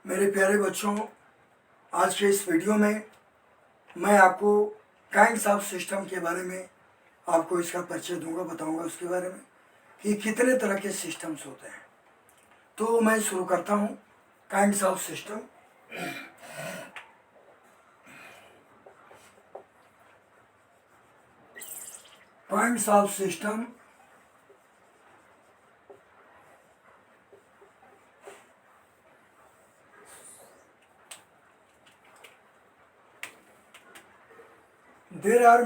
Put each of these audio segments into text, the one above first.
मेरे प्यारे बच्चों, आज के इस वीडियो में मैं आपको काइंड्स ऑफ सिस्टम के बारे में आपको इसका परिचय दूंगा, बताऊंगा उसके बारे में कि कितने तरह के सिस्टम्स होते हैं। तो मैं शुरू करता हूं। Kinds of system. Kinds of system there are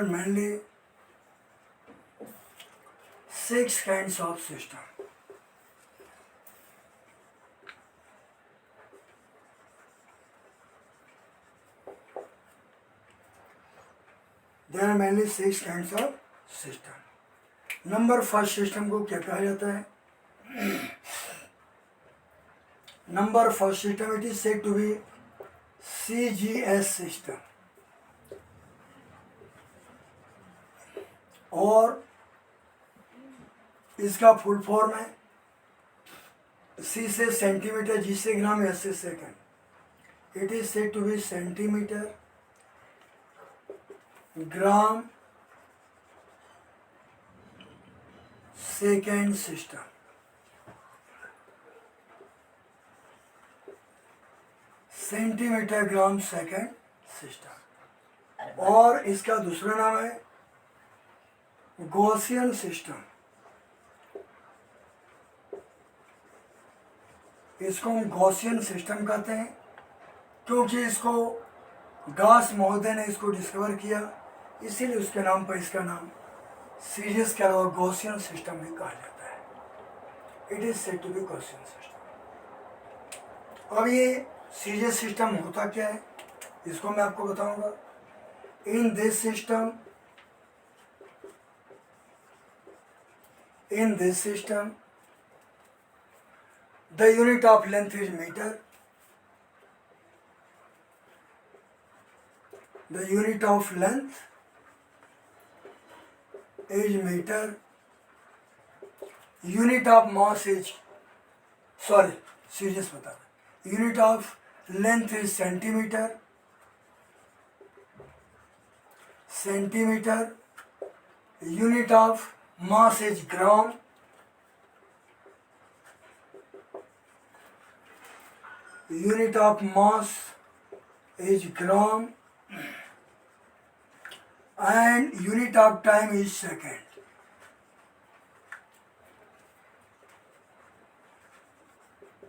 mainly six kinds of system. There are mainly six kinds of system. Number first system को क्या कहा जाता है? Number first system, it is said to be CGS system, और इसका full form है C से centimetre, G से ग्राम, S से second. It is said to be centimetre, gram, second system. Centimetre, gram, second system. और इसका दूसरा नाम है गॉसियन सिस्टम। इसको हम गॉसियन सिस्टम कहते हैं क्योंकि इसको गास महोदय ने इसको डिस्कवर किया, इसीलिए उसके नाम पर इसका नाम सीरियस के अलावा गॉसियन सिस्टम भी कहा जाता है। It is said to be Gaussian system. अब ये सीरियस सिस्टम होता क्या है, इसको मैं आपको बताऊंगा। इन this system the unit of length is meter. The unit of length is meter. Unit of mass is, serious बता रहा। Unit of length is centimeter. Unit of mass is gram. Unit of mass is gram, and unit of time is second.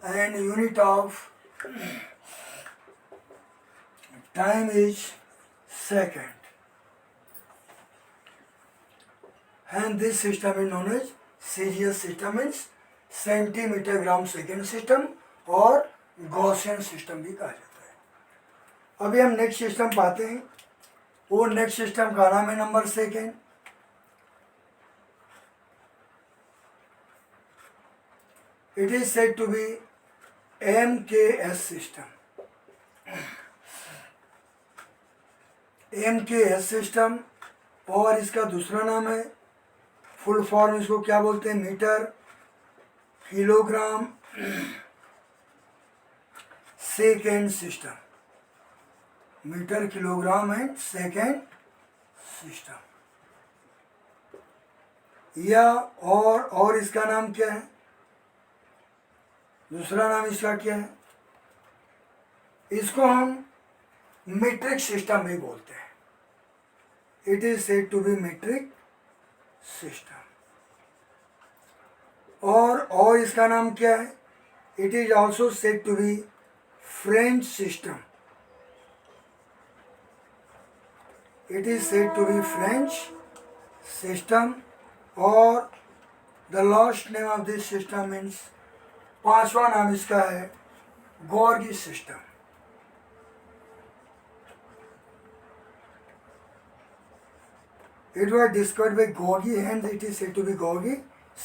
And unit of time is second. And this system is known as serious system, means centimetre, gram, second system, और Gaussian system भी कहा जाता है। अभी हम next system पाते हैं। वो नेक्स्ट सिस्टम का नाम है number second. It is said to be MKS system. MKS system, और इसका दूसरा नाम है, फुल फॉर्म इसको क्या बोलते हैं? Metre, kilogram, second system. Metre, kilogram and second system. या और इसका नाम क्या है? दूसरा नाम इसका क्या है? इसको हम मीट्रिक सिस्टम भी बोलते हैं। It is said to be metric system. और इसका नाम क्या है? It is also said to be French system. It is said to be French system. और the last name of this system means, पांचवा नाम इसका है गॉर्गी system. It was discovered by Gorgie, and it is said to be Gorgie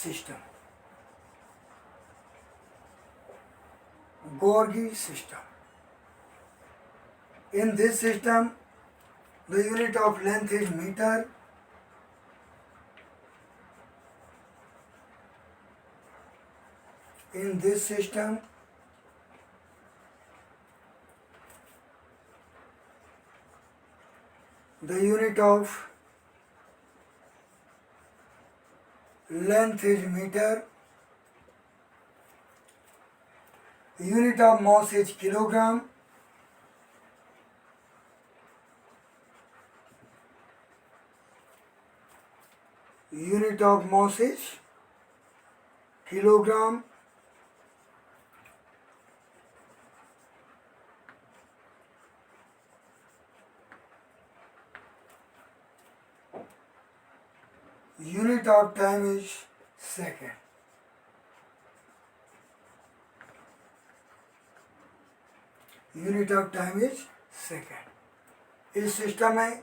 system. Gorgie system. In this system, the unit of length is meter. In this system, the unit of length is meter, unit of mass is kilogram, unit of mass is kilogram, unit of time is second. Unit of time is second. इस system में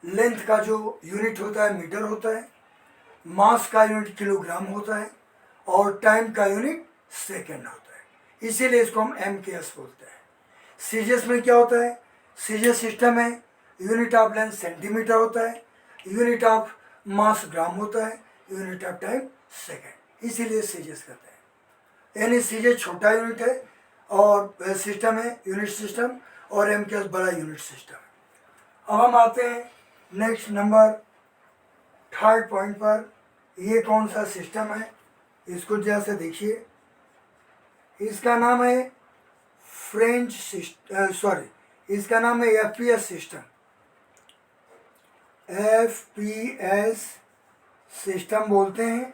length का जो unit होता है metre होता है, मास का unit kilogram होता है और टाइम का यूनिट सेकेंड होता है, इसीलिए इसको हम MKS बोलते हैं। सीजीएस में क्या होता है, सीजीएस सिस्टम में यूनिट ऑफ लेंथ सेंटीमीटर होता है, यूनिट ऑफ मास ग्राम होता है, यूनिट ऑफ टाइम सेकेंड, इसीलिए सीजीएस कहते हैं। यानी सीजीएस छोटा यूनिट है और सिस्टम है यूनिट सिस्टम, और MKS बड़ा यूनिट सिस्टम है। अब हम आते हैं नेक्स्ट नंबर थर्ड पॉइंट पर। ये कौन सा सिस्टम है, इसको जैसे देखिए, इसका नाम है फ्रेंच सिस्टम, सॉरी इसका नाम है FPS सिस्टम। FPS सिस्टम बोलते हैं,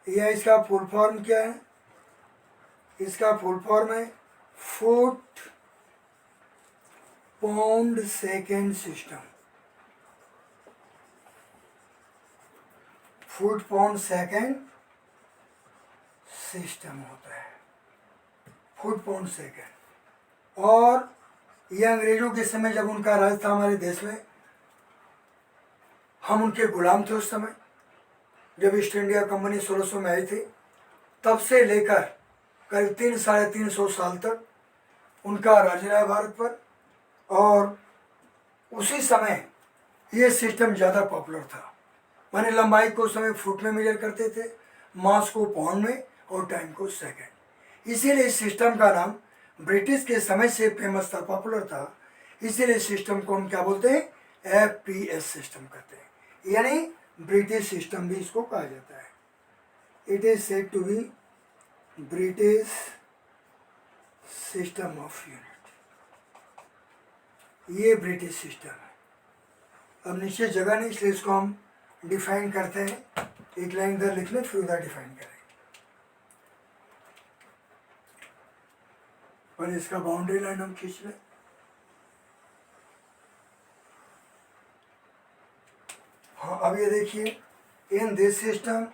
या इसका फुल फॉर्म क्या है, इसका फुल फॉर्म है foot pound second system. Foot pound second system होता है, फुट पाउंड सेकेंड। और ये अंग्रेजों के समय जब उनका राज था हमारे देश में, हम उनके गुलाम थे उस समय, जब ईस्ट इंडिया कंपनी 1600 में आई थी, तब से लेकर करीब 300-350 साल तक उनका राज रहा है भारत पर। और उसी समय ये सिस्टम ज़्यादा पॉपुलर था, माने लंबाई को उस समय फुट में मेजर करते थे, मास को पाउंड में और टाइम को सेकेंड। इसीलिए इस सिस्टम का नाम ब्रिटिश के समय से फेमस था, पॉपुलर था, इसीलिए सिस्टम को हम क्या बोलते हैं, FPS सिस्टम कहते हैं, यानी ब्रिटिश सिस्टम भी इसको कहा जाता है। It is said to be British system of unit, ये ब्रिटिश सिस्टम है। अब नीचे जगह नहीं, इसलिए इसको हम डिफाइन करते हैं, एक लाइन इधर लिख लें फिर उधर डिफाइन करें। और इसका बाउंड्री लाइन हम खींच लें। हाँ, अब ये देखिए, इन this system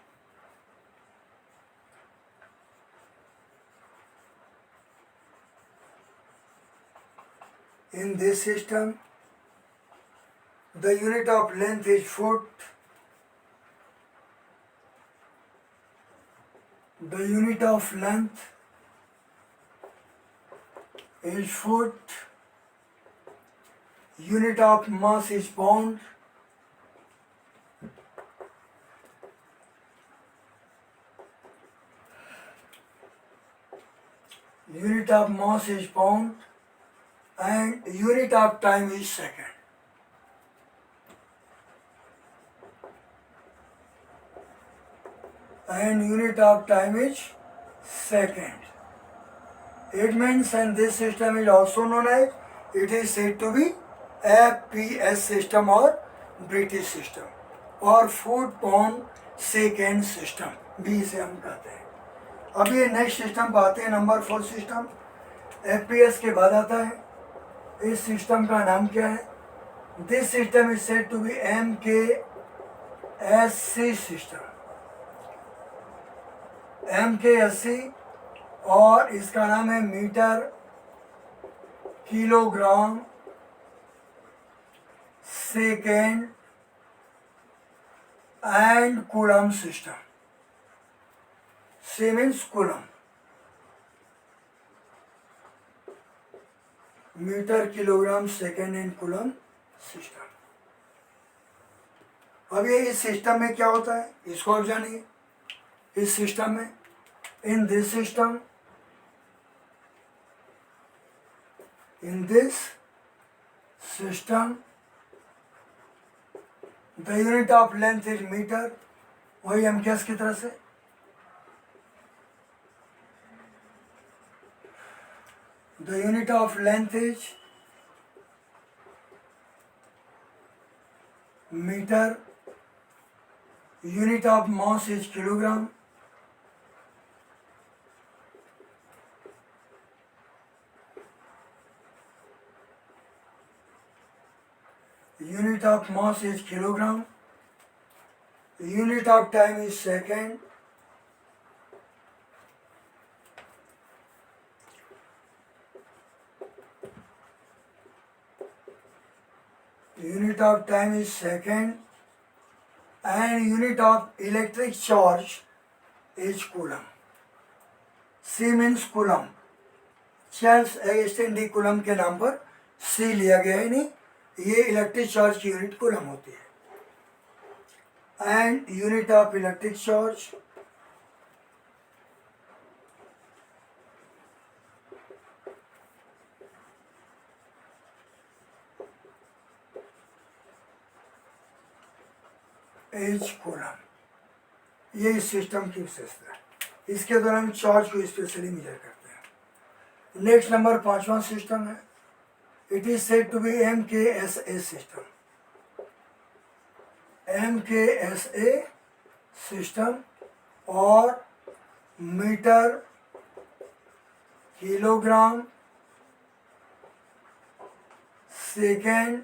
the unit of length is foot, the unit of length is foot, unit of mass is pound, unit of mass is pound, and unit of time is second. And unit of time is second. It means, and this system is also known as, it is said to be FPS system or British system और foot pound second system भी इसे हम कहते हैं। अब ये next system पर आते हैं, नंबर 4 सिस्टम। FPS के बाद आता है, इस सिस्टम का नाम क्या है, this system is said to be MKSC system, MKSC, और इसका नाम है metre kilogram second and coulomb system. C means coulomb, metre kilogram second and coulomb system. अब ये इस सिस्टम में क्या होता है, इसको आप जानिए। इस सिस्टम में In this system, the unit of length is meter. वही हम कैस की तरह से the unit of length is meter, unit of mass is kilogram, unit of mass is kilogram, unit of time is second, unit of time is second, and unit of electric charge is coulomb. C means coulomb. Charles एगस्टिन D coulomb के नाम पर सी लिया गया है, नहीं ये electric charge की unit coulomb होती है. And unit of electric charge H coulomb. ये इस सिस्टम की विशेषता है. इसके द्वारा हम चार्ज को स्पेशली मेजर करते हैं. नेक्स्ट नंबर 5वां सिस्टम है. It is said to be MKSA system. MKSA system और metre, kilogram, second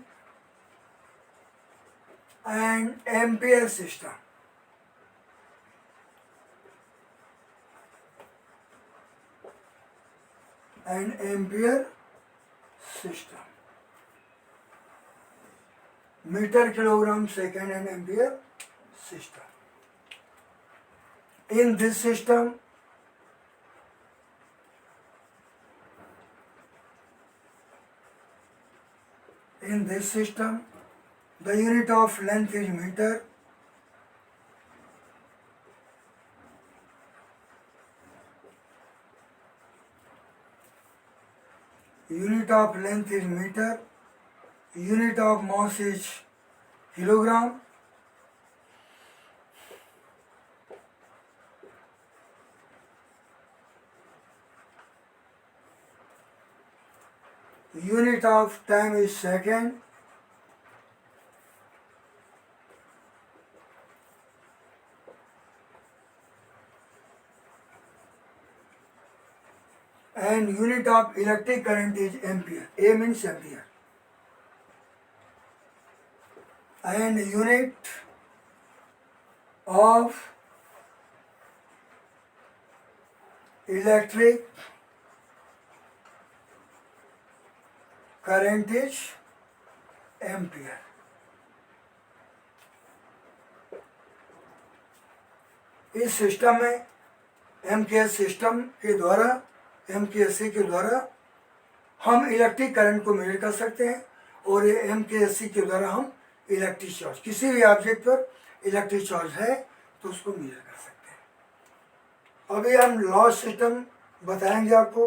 and ampere system. And ampere system. Meter, kilogram, second and ampere system. In this system, the unit of length is meter, unit of length is meter, unit of mass is kilogram, unit of time is second, and unit of electric current is ampere. A means ampere. And unit of electric current is ampere. इस system में MKS system के द्वारा, MKSA के द्वारा हम electric current को major कर सकते हैं और ये MKSC के द्वारा हम इलेक्ट्रिक चार्ज, किसी भी ऑब्जेक्ट पर इलेक्ट्रिक चार्ज है तो उसको मेजर कर सकते हैं. अभी हम लॉस सिस्टम बताएंगे आपको.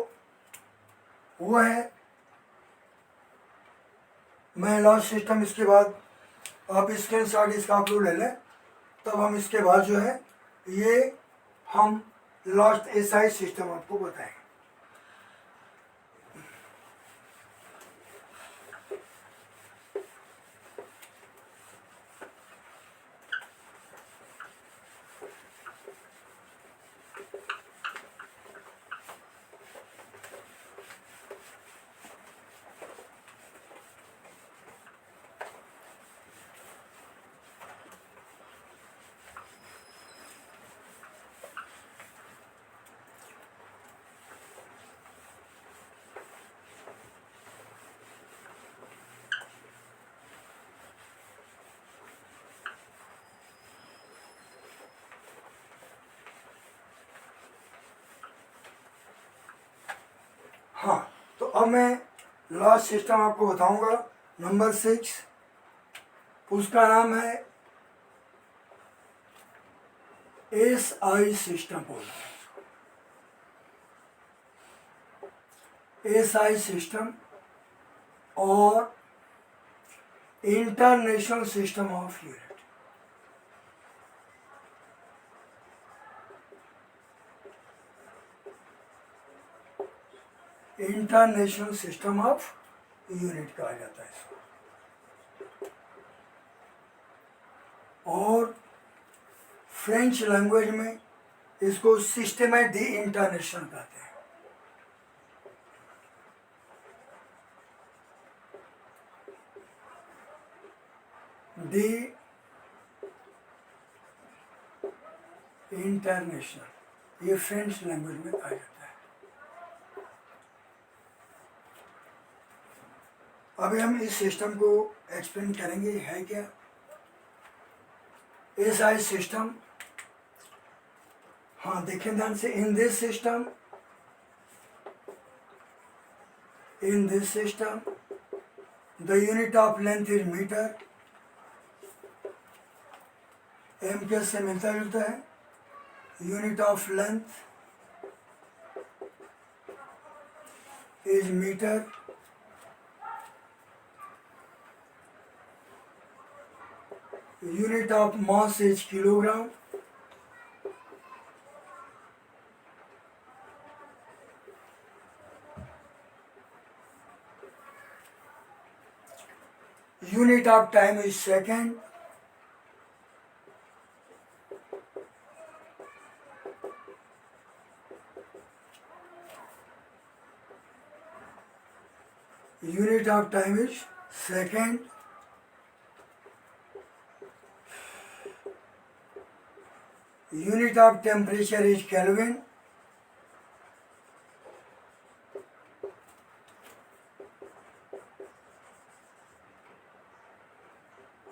वो है मैं लॉस सिस्टम, इसके बाद आप स्क्रीनशॉट इसका आप लोग ले लें, तब हम इसके बाद जो है ये हम लॉस्ट SI सिस्टम आपको बताएंगे. हाँ, तो अब मैं लास्ट सिस्टम आपको बताऊंगा. नंबर 6, उसका नाम है SI सिस्टम बोलते हैं. एसआई सिस्टम और international system of unit. International system of unit कहा जाता है इसको। और फ्रेंच लैंग्वेज में इसको सिस्टेम डी इंटरनेशनल कहते हैं। डी इंटरनेशनल, ये फ्रेंच लैंग्वेज में कहा जाता है। अभी हम इस सिस्टम को एक्सप्लेन करेंगे है क्या। एसआई सिस्टम, हाँ देखें ध्यान से, in this system the unit of length is metre. M के से मिलता जुलता है। Unit of length is metre. Unit of mass is kilogram. Unit of time is second. Unit of time is second. Unit of temperature is Kelvin.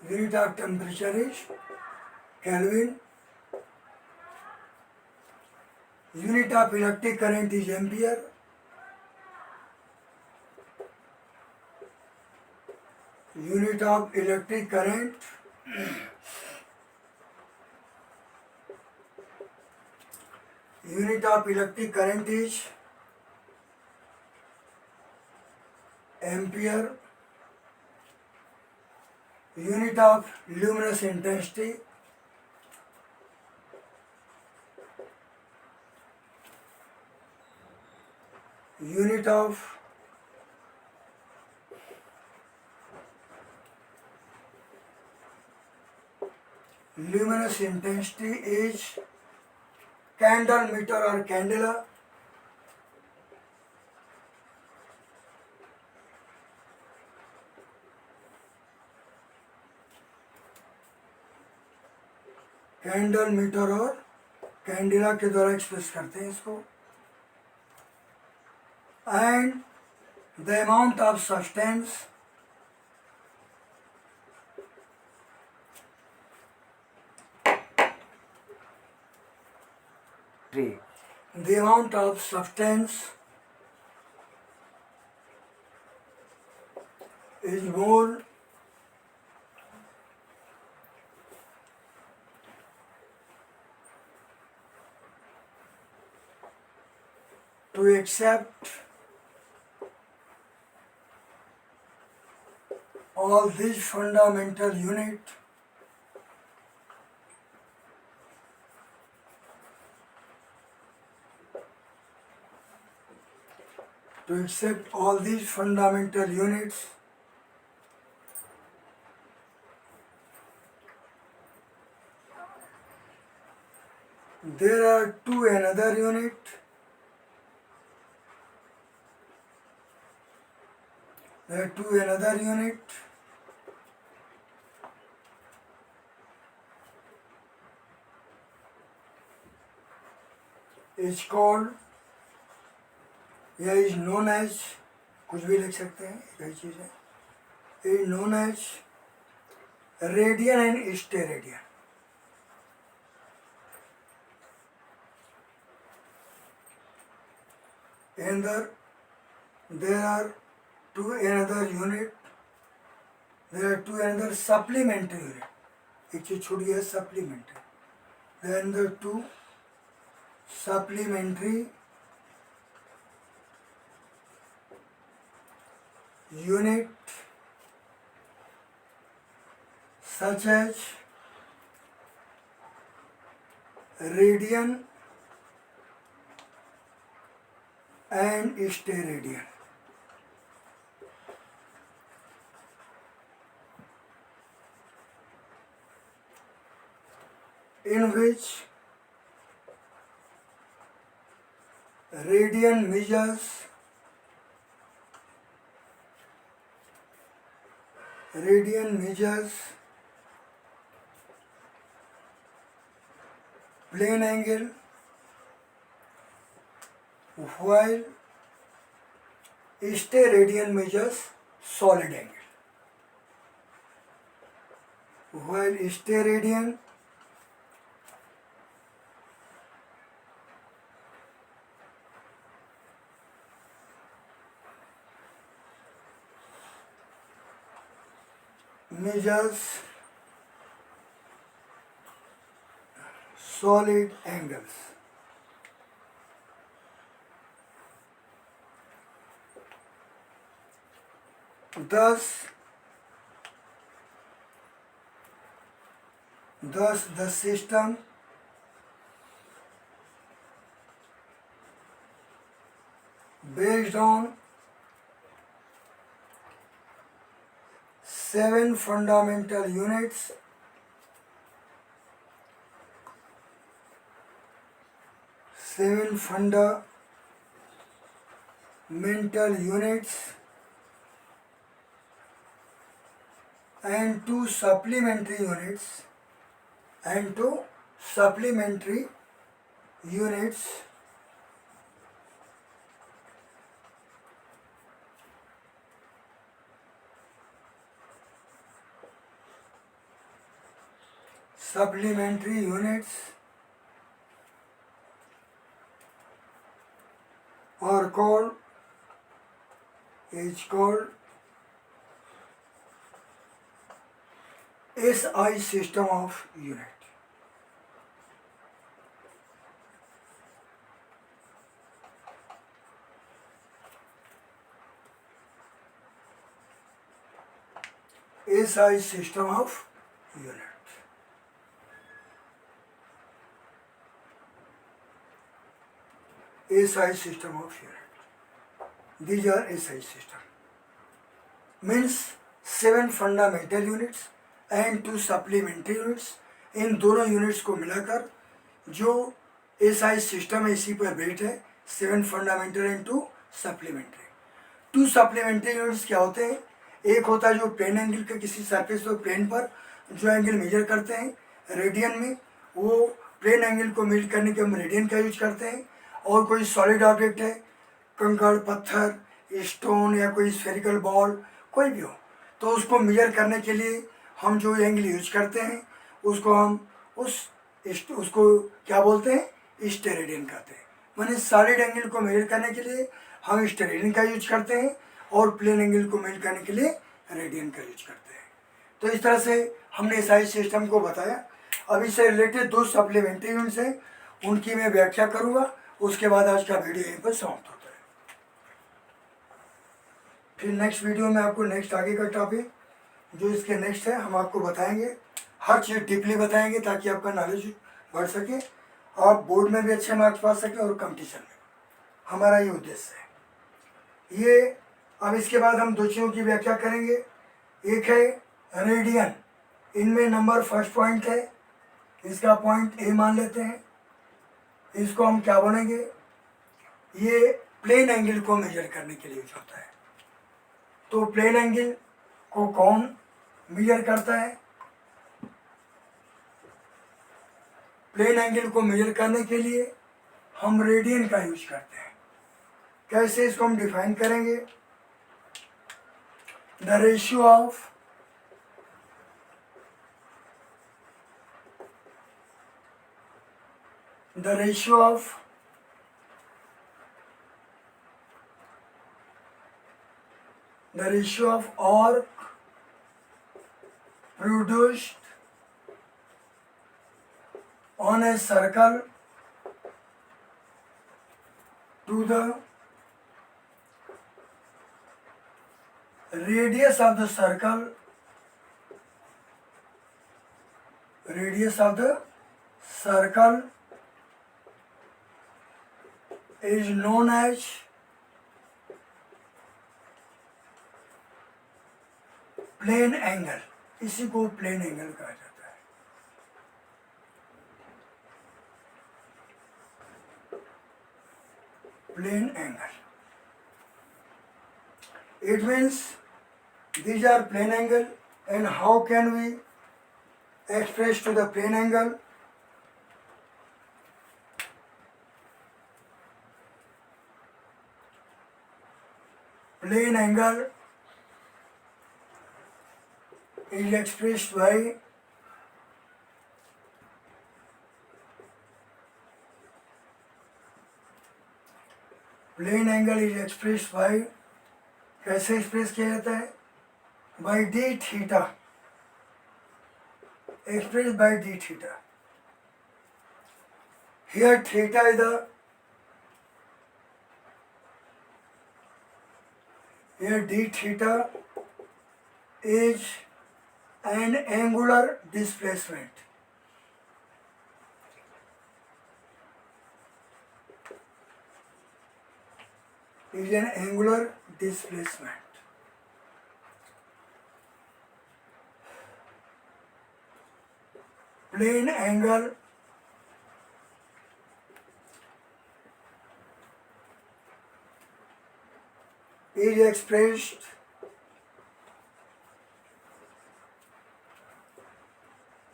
Unit of temperature is Kelvin. Unit of electric current is ampere. Unit of electric current is ampere. Unit of luminous intensity unit of luminous intensity is candle meter or candela. Candle metre और candela के द्वारा express करते हैं इसको। And the amount of substance the amount of substance is more to accept all these fundamental units there are two another unit. Is called, या is known as, कुछ भी लिख सकते हैं, यही चीज़ है, is known as radian and steradian. And there are two another supplementary unit, एक चीज छूट गया, supplementary, then the two supplementary unit such as radian and steradian. In which radian measures plane angle, while steradian measures solid angle. While steradian measures solid angles. Thus the system based on 7 fundamental units and 2 supplementary units are called SI system of unit. SI system of unit. SI system of unit. These are SI system. Means 7 fundamental units and 2 supplementary units. इन दोनों units को मिलाकर जो SI system है इसी पर based है. 7 fundamental and 2 supplementary. 2 supplementary units क्या होते हैं? एक होता है जो प्लेन एंगल के किसी सरफेस और प्लेन पर जो एंगल मेजर करते हैं रेडियन में, वो प्लेन एंगल को मेजर करने के हम रेडियन का यूज करते हैं. और कोई सॉलिड ऑब्जेक्ट है, कंकड़, पत्थर, स्टोन या कोई स्फेरिकल बॉल कोई भी हो, तो उसको मेजर करने के लिए हम जो एंगल यूज करते हैं उसको हम उसको क्या बोलते हैं? स्टेरेडियन कहते हैं. माने सॉलिड एंगल को मेजर करने के लिए हम स्टेरेडियन का यूज करते हैं और प्लेन एंगल को मेजर करने के लिए रेडियन का यूज करते हैं. तो इस तरह से हमने SI सिस्टम को बताया. अब इससे रिलेटेड 2 सप्लीमेंट्री यूनिट्स हैं, उनकी मैं व्याख्या करूँगा. उसके बाद आज का वीडियो यहीं पर समाप्त होता है. फिर नेक्स्ट वीडियो में आपको नेक्स्ट आगे का टॉपिक जो इसके नेक्स्ट है हम आपको बताएंगे. हर चीज़ डीपली बताएंगे ताकि आपका नॉलेज बढ़ सके, आप बोर्ड में भी अच्छे मार्क्स पा सकें और कंपटीशन में. हमारा ये उद्देश्य है. ये अब इसके बाद हम 2 चीज़ों की व्याख्या करेंगे. एक है रेडियन. इनमें नंबर फर्स्ट पॉइंट है, इसका पॉइंट A मान लेते हैं. इसको हम क्या बोलेंगे? ये प्लेन एंगल को मेजर करने के लिए यूज होता है. तो प्लेन एंगल को कौन मेजर करता है? प्लेन एंगल को मेजर करने के लिए हम रेडियन का यूज करते हैं. कैसे इसको हम डिफाइन करेंगे? The ratio of the ratio of arc produced on a circle to the radius of the circle is known as plane angle, इसी को प्लेन एंगल कहा जाता है। Plane angle, it means these are plane angle, and how can we express to the plane angle? Plane angle is expressed by कैसे express किया जाता है? By D theta, expressed by d theta. Here theta is d theta is an angular displacement. Is an angular displacement. Plane angle is expressed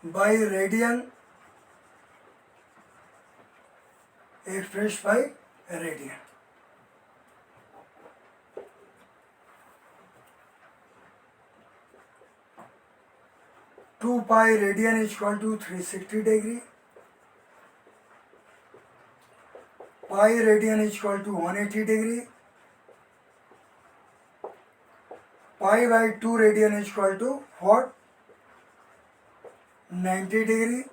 by radian, expressed by radian. Two pi radian is equal to 360 degree. Pi radian is equal to 180 degree. Pi by 2 radian is equal to what? 90 degree.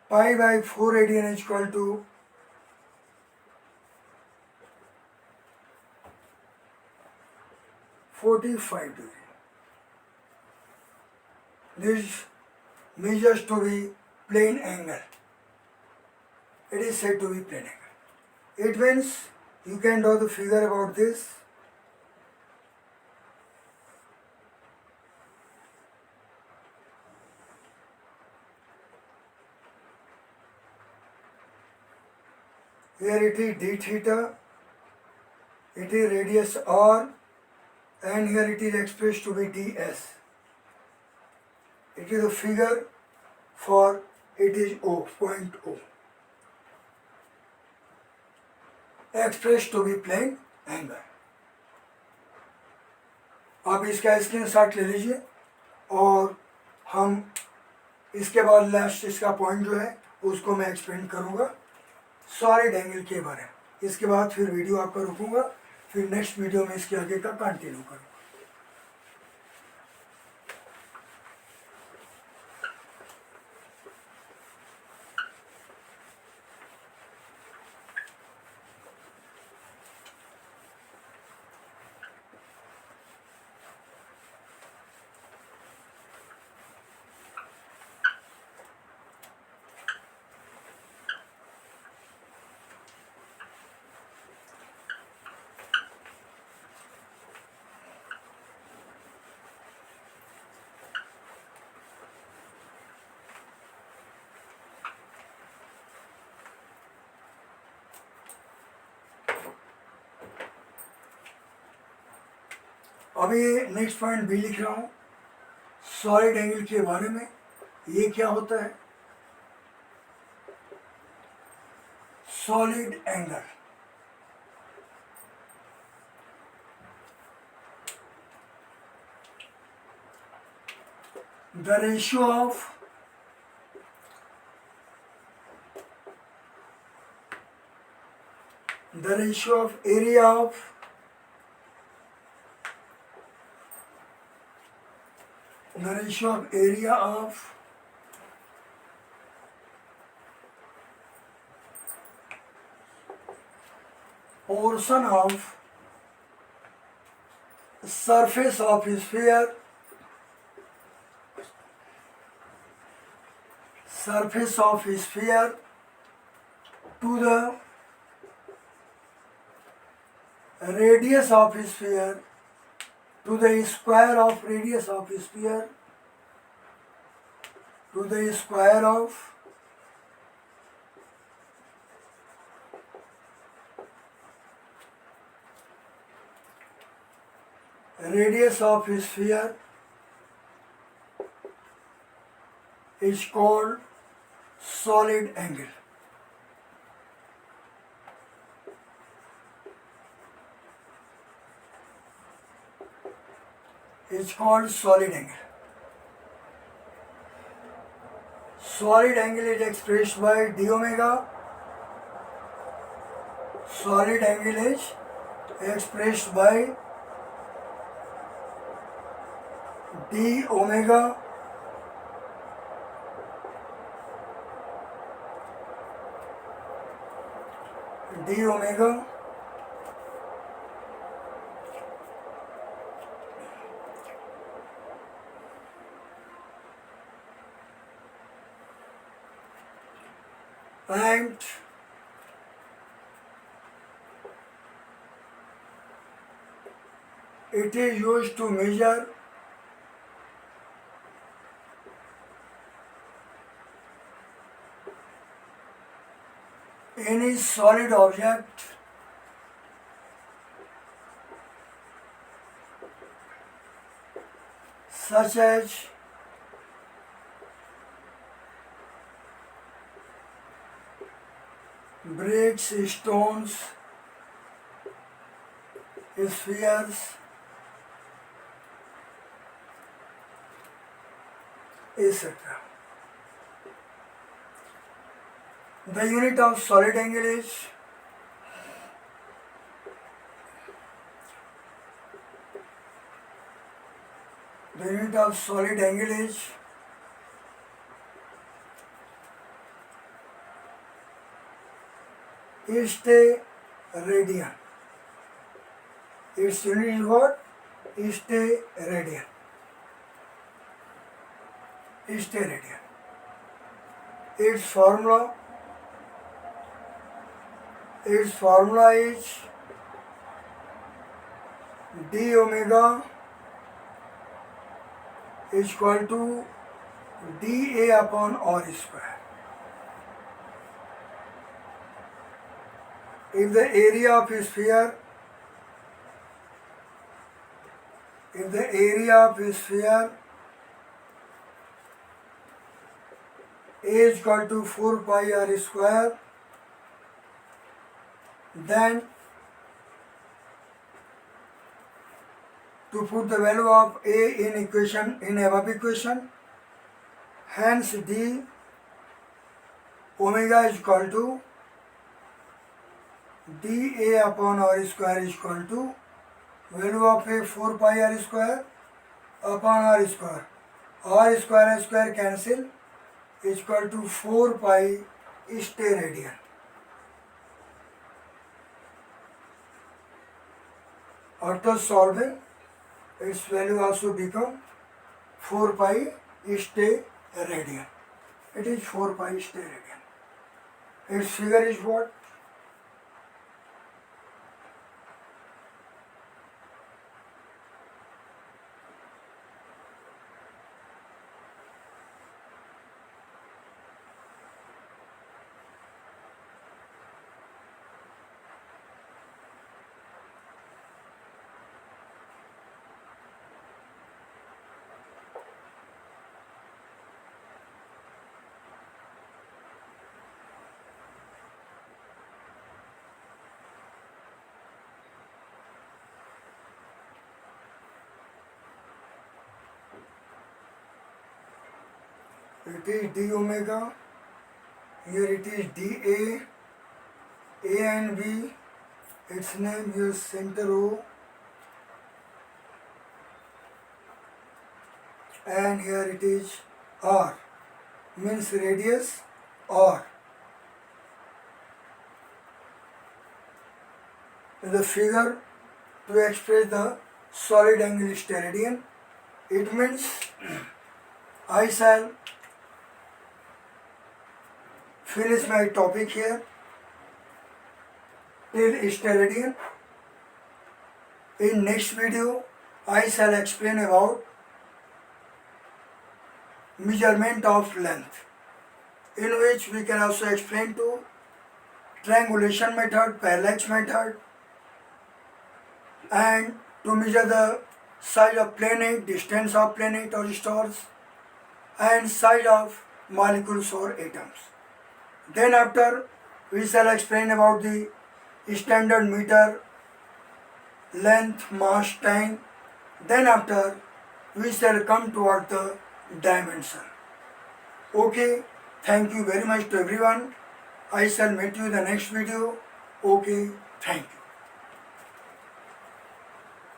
Pi by 4 radian is equal to 45 degree. This measures to be plane angle. It is said to be plane angle. It means you can draw the figure about this. Here it is d theta, it is radius r, and here it is expressed to be ds. It is a figure for it is O, point O. Expressed to be plane angle. आप इसका screenshot ले लीजिए और हम इसके बाद last इसका point जो है उसको मैं एक्सप्लेन करूँगा सॉलिड एंगल के बारे में। इसके बाद फिर वीडियो आपका रुकूंगा, फिर नेक्स्ट वीडियो में इसके आगे का कंटिन्यू करूँगा। अभी नेक्स्ट पॉइंट भी लिख रहा हूँ सॉलिड एंगल के बारे में। ये क्या होता है? Solid angle the ratio of area of portion of surface of sphere, surface of sphere to the radius of sphere, to the square of radius of sphere, to the square of radius of sphere is called solid angle. It's called solid angle. Solid angle is expressed by d omega. Solid angle is expressed by d omega d omega and it is used to measure any solid object such as bricks, stones, spheres, etc. The unit of solid angle is radian. Its unit is what? Radian. Radian. Its formula is d omega is equal to dA upon r square. If the area of a sphere is equal to 4 pi r square, then to put the value of A in above equation, hence d omega is equal to dA upon r square is equal to value of A 4 pi r square upon r square. R square cancel is equal to 4 pi radian. After solving, its value also become 4 pi radian. It is 4 pi radian. Its figure is what? It is d omega, here it is dA, A and B, its name is center O, and here it is R, means radius R. the figure to express the solid angle steradian. It means I shall finish my topic here till steradian. In next video I shall explain about measurement of length, in which we can also explain to triangulation method, parallax method, and to measure the size of planet, distance of planet or stars, and size of molecules or atoms. Then after we shall explain about the standard meter, length, mass, time. Then after we shall come toward the dimension. Okay, thank you very much to everyone. I shall meet you in the next video. Okay, thank you.